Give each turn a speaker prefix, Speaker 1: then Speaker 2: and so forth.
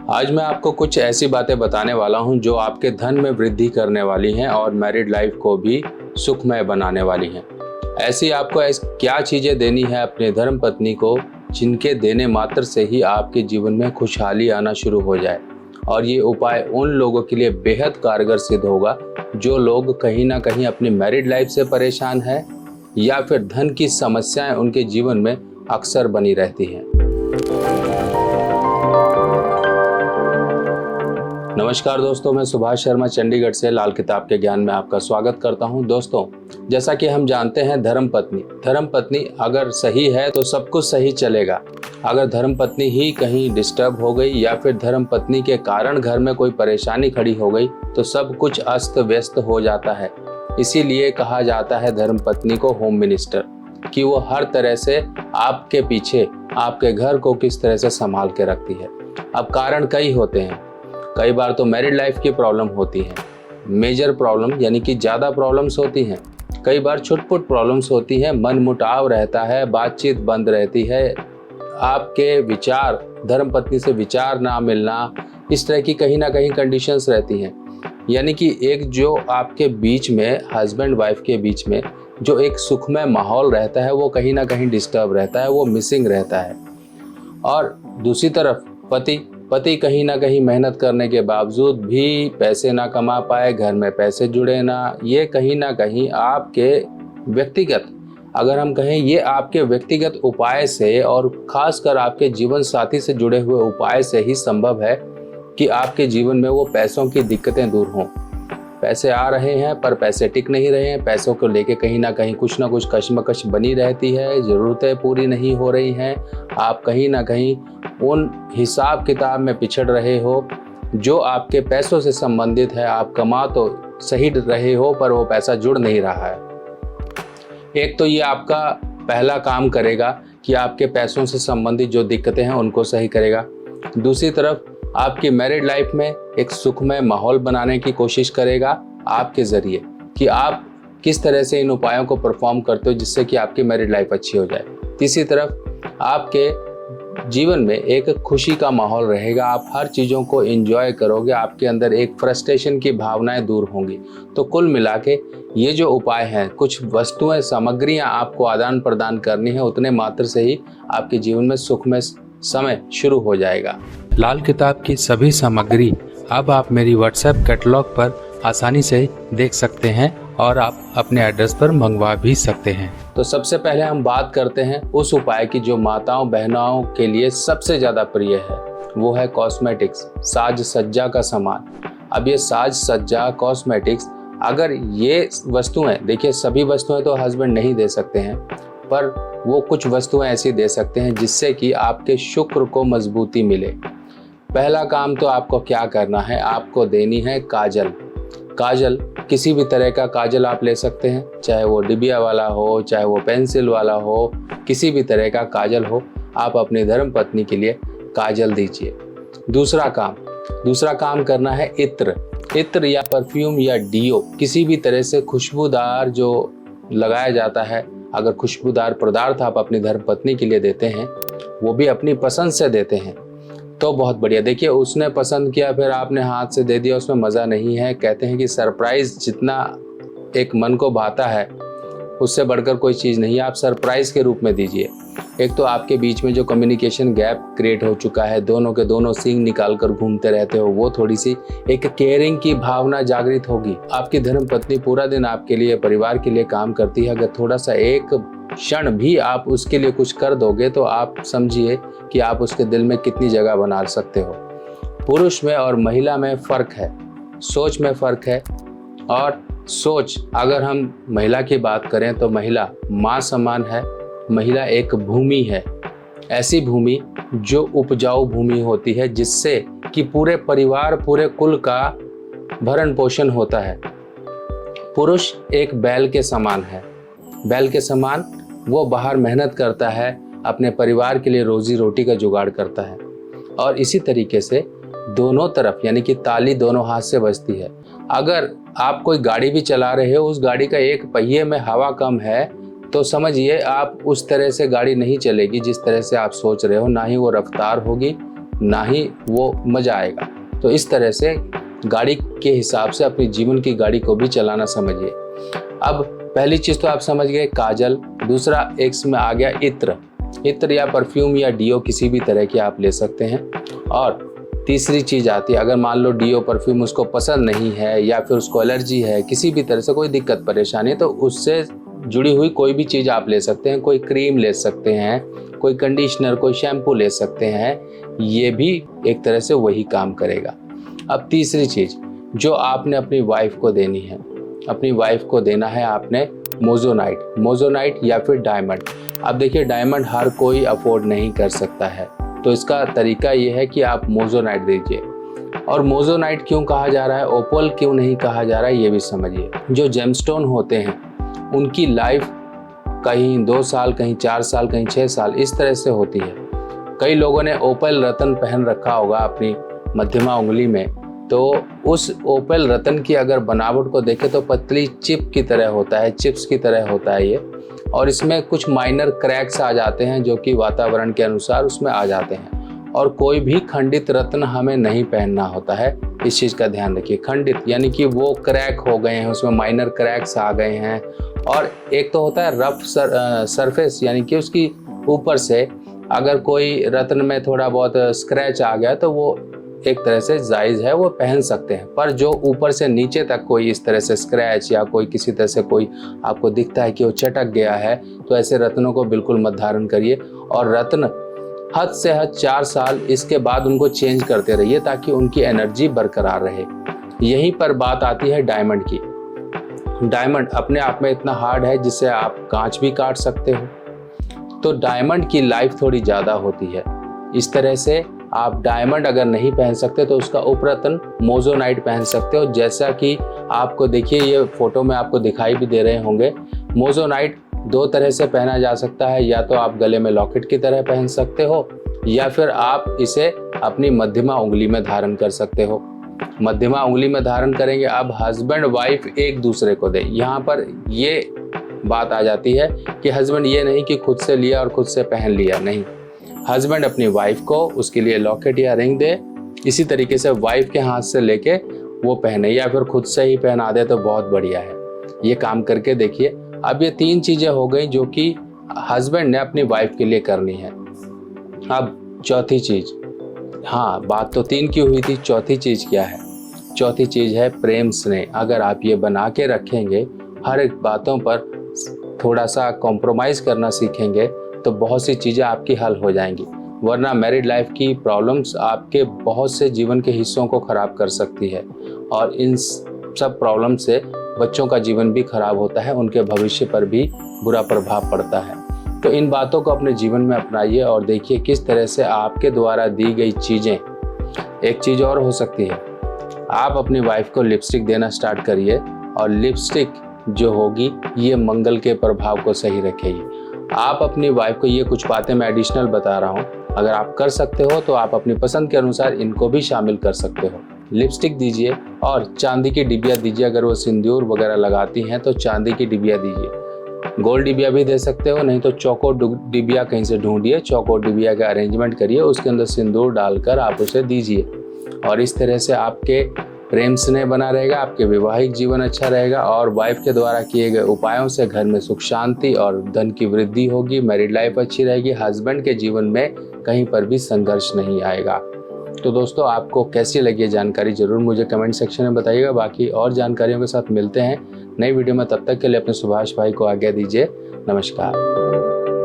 Speaker 1: आज मैं आपको कुछ ऐसी बातें बताने वाला हूं जो आपके धन में वृद्धि करने वाली हैं और मैरिड लाइफ को भी सुखमय बनाने वाली हैं। ऐसी आपको क्या चीज़ें देनी है अपने धर्म पत्नी को जिनके देने मात्र से ही आपके जीवन में खुशहाली आना शुरू हो जाए। और ये उपाय उन लोगों के लिए बेहद कारगर सिद्ध होगा जो लोग कहीं ना कहीं अपनी मैरिड लाइफ से परेशान हैं या फिर धन की समस्याएं उनके जीवन में अक्सर बनी रहती हैं। नमस्कार दोस्तों, मैं सुभाष शर्मा चंडीगढ़ से लाल किताब के ज्ञान में आपका स्वागत करता हूं। दोस्तों, जैसा कि हम जानते हैं धर्म पत्नी अगर सही है तो सब कुछ सही चलेगा। अगर धर्म पत्नी ही कहीं डिस्टर्ब हो गई या फिर धर्म पत्नी के कारण घर में कोई परेशानी खड़ी हो गई तो सब कुछ अस्त व्यस्त हो जाता है। इसीलिए कहा जाता है धर्म पत्नी को होम मिनिस्टर, कि वो हर तरह से आपके पीछे आपके घर को किस तरह से संभाल के रखती है। अब कारण कई होते हैं। कई बार तो मैरिड लाइफ की प्रॉब्लम होती है, मेजर प्रॉब्लम यानी कि ज़्यादा प्रॉब्लम्स होती हैं। कई बार छुटपुट प्रॉब्लम्स होती हैं, मन मुटाव रहता है, बातचीत बंद रहती है, आपके विचार धर्म पत्नी से विचार ना मिलना, इस तरह की कहीं ना कहीं कंडीशंस रहती हैं। यानी कि एक जो आपके बीच में हस्बैंड वाइफ के बीच में जो एक सुखमय माहौल रहता है वो कहीं ना कहीं डिस्टर्ब रहता है, वो मिसिंग रहता है। और दूसरी तरफ पति कहीं ना कहीं मेहनत करने के बावजूद भी पैसे ना कमा पाए, घर में पैसे जुड़े ना, ये कहीं ना कहीं आपके व्यक्तिगत, अगर हम कहें ये आपके व्यक्तिगत उपाय से और खासकर आपके जीवन साथी से जुड़े हुए उपाय से ही संभव है कि आपके जीवन में वो पैसों की दिक्कतें दूर हों। पैसे आ रहे हैं पर पैसे टिक नहीं रहे हैं, पैसों को लेके कहीं ना कुछ कश्मकश बनी रहती है, ज़रूरतें पूरी नहीं हो रही हैं, आप कहीं ना कहीं उन हिसाब किताब में पिछड़ रहे हो जो आपके पैसों से संबंधित है। आप कमा तो सही रहे हो पर वो पैसा जुड़ नहीं रहा है। एक तो ये आपका पहला काम करेगा कि आपके पैसों से संबंधित जो दिक्कतें हैं उनको सही करेगा। दूसरी तरफ आपकी मैरिड लाइफ में एक सुखमय माहौल बनाने की कोशिश करेगा आपके ज़रिए, कि आप किस तरह से इन उपायों को परफॉर्म करते हो जिससे कि आपकी मैरिड लाइफ अच्छी हो जाए। तीसरी तरफ आपके जीवन में एक खुशी का माहौल रहेगा, आप हर चीज़ों को एंजॉय करोगे, आपके अंदर एक फ्रस्ट्रेशन की भावनाएं दूर होंगी। तो कुल मिला के ये जो उपाय हैं, कुछ वस्तुएं सामग्रियां आपको आदान प्रदान करनी है, उतने मात्र से ही आपके जीवन में सुखमय समय शुरू हो जाएगा। लाल किताब की सभी सामग्री अब आप मेरी व्हाट्सएप कैटलॉग पर आसानी से देख सकते हैं और आप अपने एड्रेस पर मंगवा भी सकते हैं। तो सबसे पहले हम बात करते हैं उस उपाय की जो माताओं बहनों के लिए सबसे ज़्यादा प्रिय है, वो है कॉस्मेटिक्स, साज सज्जा का सामान। अब ये साज सज्जा कॉस्मेटिक्स, अगर ये वस्तुएं, देखिए सभी वस्तुएं तो हस्बैंड नहीं दे सकते हैं, पर वो कुछ वस्तुएं ऐसी दे सकते हैं जिससे कि आपके शुक्र को मजबूती मिले। पहला काम तो आपको क्या करना है, आपको देनी है काजल। किसी भी तरह का काजल आप ले सकते हैं, चाहे वो डिबिया वाला हो, चाहे वो पेंसिल वाला हो, किसी भी तरह का काजल हो, आप अपनी धर्म पत्नी के लिए काजल दीजिए। दूसरा काम करना है इत्र या परफ्यूम या डीओ, किसी भी तरह से खुशबूदार जो लगाया जाता है। अगर खुशबूदार पदार्थ आप अपनी धर्म पत्नी के लिए देते हैं, वो भी अपनी पसंद से देते हैं, तो बहुत बढ़िया। देखिए उसने पसंद किया फिर आपने हाथ से दे दिया, उसमें मज़ा नहीं है। कहते हैं कि सरप्राइज़ जितना एक मन को भाता है उससे बढ़कर कोई चीज़ नहीं है। आप सरप्राइज़ के रूप में दीजिए। एक तो आपके बीच में जो कम्युनिकेशन गैप क्रिएट हो चुका है, दोनों के दोनों सींग निकाल कर घूमते रहते हो, वो थोड़ी सी एक केयरिंग की भावना जागृत होगी। आपकी धर्म पत्नी पूरा दिन आपके लिए, परिवार के लिए काम करती है, अगर थोड़ा सा एक क्षण भी आप उसके लिए कुछ कर दोगे तो आप समझिए कि आप उसके दिल में कितनी जगह बना सकते हो। पुरुष में और महिला में फ़र्क है, सोच में फ़र्क है। और सोच, अगर हम महिला की बात करें तो महिला माँ समान है, महिला एक भूमि है, ऐसी भूमि जो उपजाऊ भूमि होती है, जिससे कि पूरे परिवार, पूरे कुल का भरण पोषण होता है। पुरुष एक बैल के समान है, बैल के समान वो बाहर मेहनत करता है, अपने परिवार के लिए रोजी रोटी का जुगाड़ करता है। और इसी तरीके से दोनों तरफ, यानी कि ताली दोनों हाथ से बजती है। अगर आप कोई गाड़ी भी चला रहे हो, उस गाड़ी का एक पहिए में हवा कम है, तो समझिए आप उस तरह से गाड़ी नहीं चलेगी जिस तरह से आप सोच रहे हो, ना ही वो रफ्तार होगी, ना ही वो मज़ा आएगा। तो इस तरह से गाड़ी के हिसाब से अपनी जीवन की गाड़ी को भी चलाना समझिए। अब पहली चीज़ तो आप समझ गए काजल, दूसरा एक में आ गया इत्र। इत्र या परफ्यूम या डीओ किसी भी तरह की आप ले सकते हैं। और तीसरी चीज़ आती है, अगर मान लो डीओ परफ्यूम उसको पसंद नहीं है या फिर उसको एलर्जी है, किसी भी तरह से कोई दिक्कत परेशानी है, तो उससे जुड़ी हुई कोई भी चीज़ आप ले सकते हैं। कोई क्रीम ले सकते हैं, कोई कंडीशनर, कोई शैम्पू ले सकते हैं, ये भी एक तरह से वही काम करेगा। अब तीसरी चीज़ जो आपने अपनी वाइफ को देनी है, अपनी वाइफ को देना है आपने मोजोनाइट या फिर डायमंड। अब देखिए डायमंड हर कोई अफोर्ड नहीं कर सकता है, तो इसका तरीका ये है कि आप मोजोनाइट दीजिए। और मोजोनाइट क्यों कहा जा रहा है, ओपल क्यों नहीं कहा जा रहा है, ये भी समझिए। जो जेमस्टोन होते हैं उनकी लाइफ कहीं 2 साल, कहीं 4 साल, कहीं 6 साल इस तरह से होती है। कई लोगों ने ओपल रतन पहन रखा होगा अपनी मध्यमा उंगली में, तो उस ओपल रतन की अगर बनावट को देखें तो पतली चिप की तरह होता है, चिप्स की तरह होता है ये। और इसमें कुछ माइनर क्रैक्स आ जाते हैं जो कि वातावरण के अनुसार उसमें आ जाते हैं। और कोई भी खंडित रत्न हमें नहीं पहनना होता है, इस चीज़ का ध्यान रखिए। खंडित यानी कि वो क्रैक हो गए हैं, उसमें माइनर क्रैक्स आ गए हैं। और एक तो होता है रफ सरफेस, यानी कि उसकी ऊपर से अगर कोई रत्न में थोड़ा बहुत स्क्रैच आ गया तो वो एक तरह से जायज़ है, वो पहन सकते हैं। पर जो ऊपर से नीचे तक कोई इस तरह से स्क्रैच या कोई किसी तरह से कोई आपको दिखता है कि वो चटक गया है, तो ऐसे रत्नों को बिल्कुल मत धारण करिए। और रत्न हद से हद 4 साल, इसके बाद उनको चेंज करते रहिए ताकि उनकी एनर्जी बरकरार रहे। यहीं पर बात आती है डायमंड की। डायमंड अपने आप में इतना हार्ड है जिससे आप कांच भी काट सकते हो, तो डायमंड की लाइफ थोड़ी ज़्यादा होती है। इस तरह से आप डायमंड अगर नहीं पहन सकते तो उसका उपरतन मोजोनाइट पहन सकते हो। जैसा कि आपको देखिए ये फोटो में आपको दिखाई भी दे रहे होंगे। मोजोनाइट 2 तरह से पहना जा सकता है, या तो आप गले में लॉकेट की तरह पहन सकते हो या फिर आप इसे अपनी मध्यमा उंगली में धारण कर सकते हो। मध्यमा उंगली में धारण करेंगे। अब हस्बैंड वाइफ एक दूसरे को दे, यहाँ पर ये बात आ जाती है कि हस्बैंड ये नहीं कि खुद से लिया और खुद से पहन लिया, नहीं। हस्बैंड अपनी वाइफ को उसके लिए लॉकेट या रिंग दे, इसी तरीके से वाइफ के हाथ से लेके वो पहने, या फिर खुद से ही पहना दे तो बहुत बढ़िया है। ये काम करके देखिए। अब ये 3 चीज़ें हो गई जो कि हस्बैंड ने अपनी वाइफ के लिए करनी है। अब चौथी चीज़, हाँ बात तो 3 की हुई थी, चौथी चीज़ क्या है? चौथी चीज़ है प्रेम स्नेह। अगर आप ये बना के रखेंगे, हर एक बातों पर थोड़ा सा कॉम्प्रोमाइज़ करना सीखेंगे, तो बहुत सी चीज़ें आपकी हल हो जाएंगी। वरना मैरिड लाइफ की प्रॉब्लम्स आपके बहुत से जीवन के हिस्सों को ख़राब कर सकती है, और इन सब प्रॉब्लम से बच्चों का जीवन भी खराब होता है, उनके भविष्य पर भी बुरा प्रभाव पड़ता है। तो इन बातों को अपने जीवन में अपनाइए और देखिए किस तरह से आपके द्वारा दी गई चीज़ें। एक चीज़ और हो सकती है, आप अपनी वाइफ को लिपस्टिक देना स्टार्ट करिए, और लिपस्टिक जो होगी ये मंगल के प्रभाव को सही रखेगी। आप अपनी वाइफ को, ये कुछ बातें मैं एडिशनल बता रहा हूँ, अगर आप कर सकते हो तो आप अपनी पसंद के अनुसार इनको भी शामिल कर सकते हो। लिपस्टिक दीजिए और चांदी की डिबिया दीजिए। अगर वो सिंदूर वगैरह लगाती हैं तो चांदी की डिबिया दीजिए। गोल्ड डिबिया भी दे सकते हो, नहीं तो चौकोर डिबिया कहीं से ढूंढिए, चौकोर डिबिया का अरेंजमेंट करिए, उसके अंदर सिंदूर डालकर आप उसे दीजिए। और इस तरह से आपके प्रेम स्नेह बना रहेगा, आपके वैवाहिक जीवन अच्छा रहेगा, और वाइफ के द्वारा किए गए उपायों से घर में सुख शांति और धन की वृद्धि होगी। मैरिड लाइफ अच्छी रहेगी, हस्बैंड के जीवन में कहीं पर भी संघर्ष नहीं आएगा। तो दोस्तों आपको कैसी लगी ये जानकारी ज़रूर मुझे कमेंट सेक्शन में बताइएगा। बाकी और जानकारियों के साथ मिलते हैं नई वीडियो में, तब तक के लिए अपने सुभाष भाई को आज्ञा दीजिए। नमस्कार।